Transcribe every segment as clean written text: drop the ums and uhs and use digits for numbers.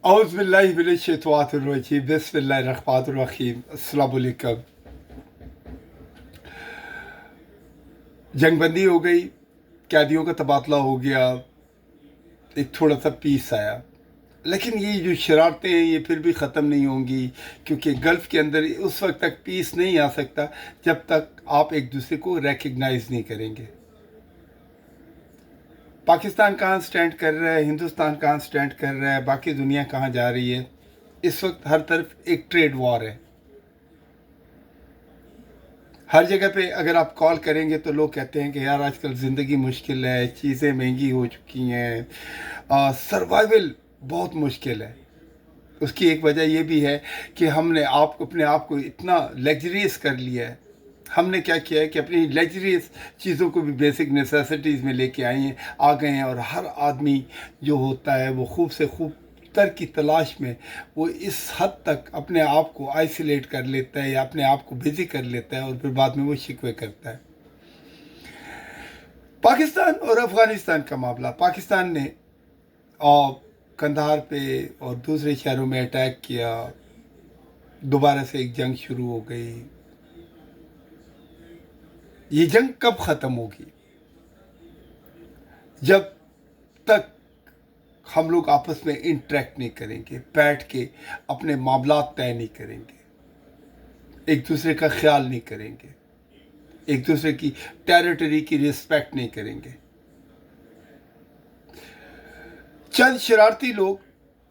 औज़ुबिल्लाहि बिस्मिल्लाहिर्रहमानिर्रहीम। अस्सलाम वालेकुम। जंगबंदी हो गई, कैदियों का तबादला हो गया, एक थोड़ा सा पीस आया। लेकिन ये जो शरारतें हैं ये फिर भी ख़त्म नहीं होंगी, क्योंकि गल्फ़ के अंदर उस वक्त तक पीस नहीं आ सकता जब तक आप एक दूसरे को रिकग्नाइज़ नहीं करेंगे। पाकिस्तान कहाँ स्टैंड कर रहा है, हिंदुस्तान कहाँ स्टैंड कर रहा है, बाकी दुनिया कहाँ जा रही है। इस वक्त हर तरफ एक ट्रेड वॉर है। हर जगह पे अगर आप कॉल करेंगे तो लोग कहते हैं कि यार आजकल ज़िंदगी मुश्किल है, चीज़ें महंगी हो चुकी हैं, सर्वाइवल बहुत मुश्किल है। उसकी एक वजह यह भी है कि हमने अपने आप को इतना लग्जरियस कर लिया है। हमने क्या किया है कि अपनी लग्जरियस चीज़ों को भी बेसिक नेसेसिटीज़ में लेके आ गए हैं, और हर आदमी जो होता है वो खूब से खूब तर की तलाश में वो इस हद तक अपने आप को आइसोलेट कर लेता है या अपने आप को बिज़ी कर लेता है, और फिर बाद में वो शिकवे करता है। पाकिस्तान और अफ़गानिस्तान का मामला, पाकिस्तान ने और कंधार पे और दूसरे शहरों में अटैक किया, दोबारा से एक जंग शुरू हो गई। ये जंग कब ख़त्म होगी? जब तक हम लोग आपस में इंटरेक्ट नहीं करेंगे, बैठ के अपने मामलात तय नहीं करेंगे, एक दूसरे का ख्याल नहीं करेंगे, एक दूसरे की टेरिटरी की रिस्पेक्ट नहीं करेंगे। चंद शरारती लोग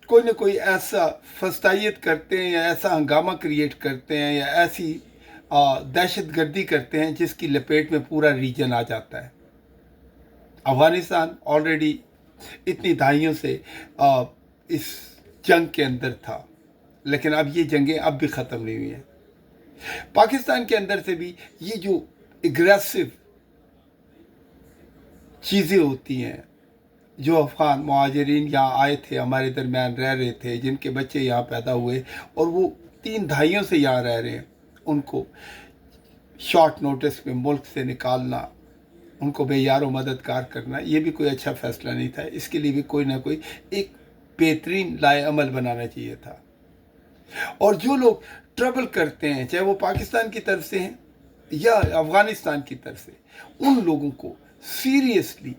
कोई ना कोई ऐसा फस्तायत करते हैं या ऐसा हंगामा क्रिएट करते हैं या ऐसी दहशत गर्दी करते हैं जिसकी लपेट में पूरा रीजन आ जाता है। अफ़गानिस्तान ऑलरेडी इतनी दहाइयों से इस जंग के अंदर था, लेकिन अब ये जंगें अब भी ख़त्म नहीं हुई हैं। पाकिस्तान के अंदर से भी ये जो एग्रेसिव चीज़ें होती हैं, जो अफ़गान महाजरीन यहाँ आए थे, हमारे दरमियान रह रहे थे, जिनके बच्चे यहाँ पैदा हुए और वो 3 दहाइयों से यहाँ रह रहे हैं, उनको शॉर्ट नोटिस में मुल्क से निकालना, उनको बेयारो मददगार करना, ये भी कोई अच्छा फ़ैसला नहीं था। इसके लिए भी कोई ना कोई एक बेहतरीन लाए अमल बनाना चाहिए था। और जो लोग ट्रबल करते हैं, चाहे वो पाकिस्तान की तरफ से हैं या अफ़गानिस्तान की तरफ से, उन लोगों को सीरियसली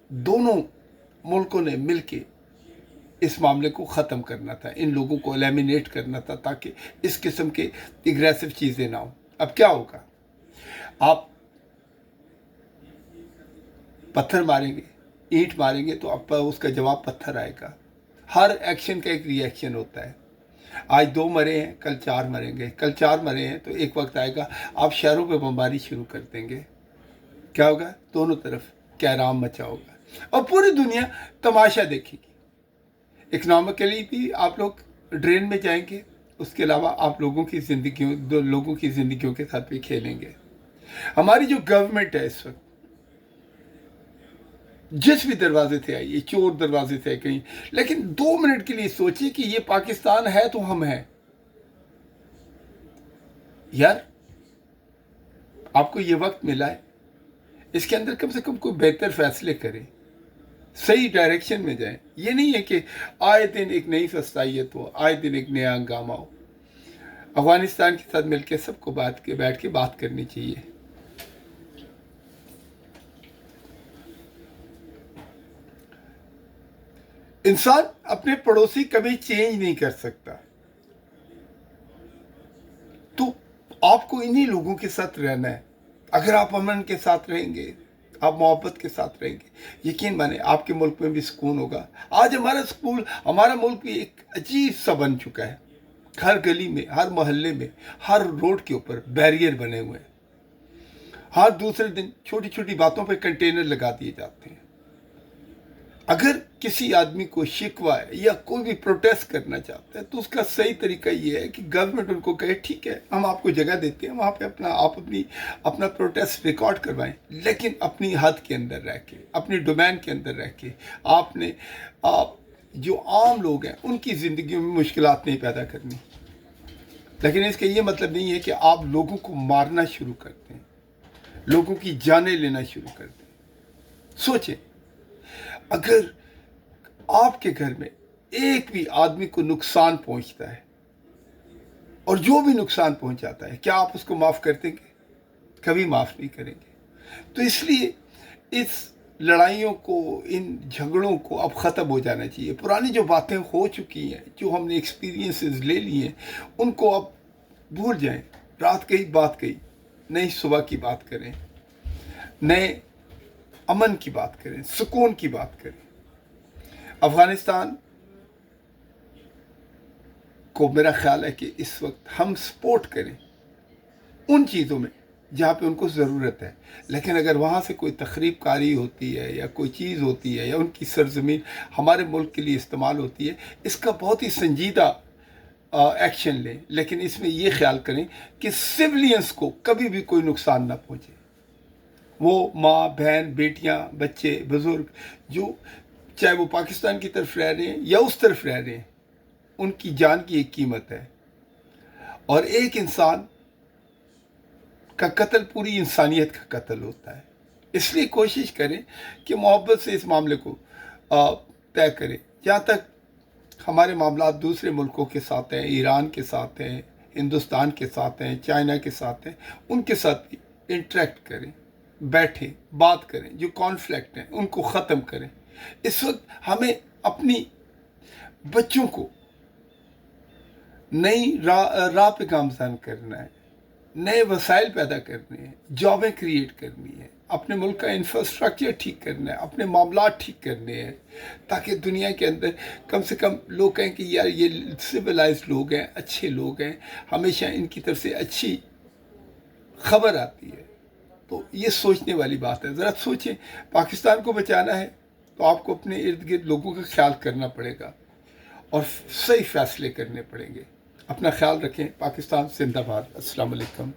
दोनों मुल्कों ने मिलके इस मामले को ख़त्म करना था, इन लोगों को एलिमिनेट करना था, ताकि इस किस्म के एग्रेसिव चीज़ें ना हो। अब क्या होगा? आप पत्थर मारेंगे, ईंट मारेंगे तो अब उसका जवाब पत्थर आएगा। हर एक्शन का एक रिएक्शन होता है। आज 2 मरे हैं, कल 4 मरेंगे, कल 4 मरे हैं तो एक वक्त आएगा आप शहरों पे बमबारी शुरू कर देंगे। क्या होगा? दोनों तरफ कहराम मचा होगा और पूरी दुनिया तमाशा देखेगी। इकनॉमिकली भी आप लोग ड्रेन में जाएंगे, उसके अलावा आप लोगों की ज़िंदगियों के साथ भी खेलेंगे। हमारी जो गवर्नमेंट है इस वक्त जिस भी दरवाजे से आई, ये चोर दरवाजे से आई कहीं, लेकिन 2 मिनट के लिए सोचिए कि ये पाकिस्तान है तो हम हैं। यार आपको ये वक्त मिला है, इसके अंदर कम से कम कोई बेहतर फैसले करें, सही डायरेक्शन में जाएं। ये नहीं है कि आए दिन एक नई फस्तायत हो, आए दिन एक नया हंगामा हो। अफगानिस्तान के साथ मिलकर सबको बैठ के बात करनी चाहिए। इंसान अपने पड़ोसी कभी चेंज नहीं कर सकता, तो आपको इन्हीं लोगों के साथ रहना है। अगर आप अमन के साथ रहेंगे, आप मोहब्बत के साथ रहेंगे, यकीन माने आपके मुल्क में भी सुकून होगा। आज हमारा मुल्क भी एक अजीब सा बन चुका है। हर गली में, हर मोहल्ले में, हर रोड के ऊपर बैरियर बने हुए हैं। हर दूसरे दिन छोटी छोटी बातों पे कंटेनर लगा दिए जाते हैं। अगर किसी आदमी को शिकवा है या कोई भी प्रोटेस्ट करना चाहता है तो उसका सही तरीका ये है कि गवर्नमेंट उनको कहे ठीक है, हम आपको जगह देते हैं, वहाँ पे अपना प्रोटेस्ट रिकॉर्ड करवाएं, लेकिन अपनी हद के अंदर रह के, अपनी डोमेन के अंदर रह के आप जो आम लोग हैं उनकी ज़िंदगी में मुश्किलात नहीं पैदा करनी। लेकिन इसका ये मतलब नहीं है कि आप लोगों को मारना शुरू करते हैं, लोगों की जानें लेना शुरू करते हैं। सोचें, अगर आपके घर में एक भी आदमी को नुकसान पहुंचता है, और जो भी नुकसान पहुंचाता है, क्या आप उसको माफ़ कर देंगे? कभी माफ़ नहीं करेंगे। तो इसलिए इस लड़ाइयों को, इन झगड़ों को अब ख़त्म हो जाना चाहिए। पुरानी जो बातें हो चुकी हैं, जो हमने एक्सपीरियंसेस ले लिए हैं, उनको अब भूल जाएं। रात गई बात गई, नई सुबह की बात करें, नए अमन की बात करें, सुकून की बात करें। अफ़गानिस्तान को मेरा ख्याल है कि इस वक्त हम सपोर्ट करें उन चीज़ों में जहाँ पे उनको ज़रूरत है, लेकिन अगर वहाँ से कोई तखरीब कारी होती है या कोई चीज़ होती है या उनकी सरजमीन हमारे मुल्क के लिए इस्तेमाल होती है, इसका बहुत ही संजीदा एक्शन लें। लेकिन इसमें ये ख्याल करें कि सिविलियंस को कभी भी कोई नुकसान ना पहुँचे। वो माँ, बहन, बेटियाँ, बच्चे, बुज़ुर्ग, जो चाहे वो पाकिस्तान की तरफ रह रहे हैं या उस तरफ रह रहे हैं, उनकी जान की एक कीमत है। और एक इंसान का कत्ल पूरी इंसानियत का कत्ल होता है। इसलिए कोशिश करें कि मोहब्बत से इस मामले को तय करें। जहाँ तक हमारे मामला दूसरे मुल्कों के साथ हैं, ईरान के साथ हैं, हिंदुस्तान के साथ हैं, चाइना के साथ हैं, उनके साथ भी इंटरेक्ट करें, बैठें, बात करें, जो कॉन्फ्लिक्ट हैं उनको ख़त्म करें। इस वक्त हमें अपनी बच्चों को नई राह पे गामज़न करना है, नए वसाइल पैदा करने हैं, जॉबें क्रिएट करनी है, अपने मुल्क का इंफ्रास्ट्रक्चर ठीक करना है, अपने मामला ठीक करने हैं, ताकि दुनिया के अंदर कम से कम लोग कहें कि यार ये सिविलाइज्ड लोग हैं, अच्छे लोग हैं, हमेशा इनकी तरफ से अच्छी खबर आती है। तो ये सोचने वाली बात है। ज़रा सोचें, पाकिस्तान को बचाना है तो आपको अपने इर्द गिर्द लोगों का ख्याल करना पड़ेगा और सही फैसले करने पड़ेंगे। अपना ख्याल रखें। पाकिस्तान जिंदाबाद। अस्सलाम वालेकुम।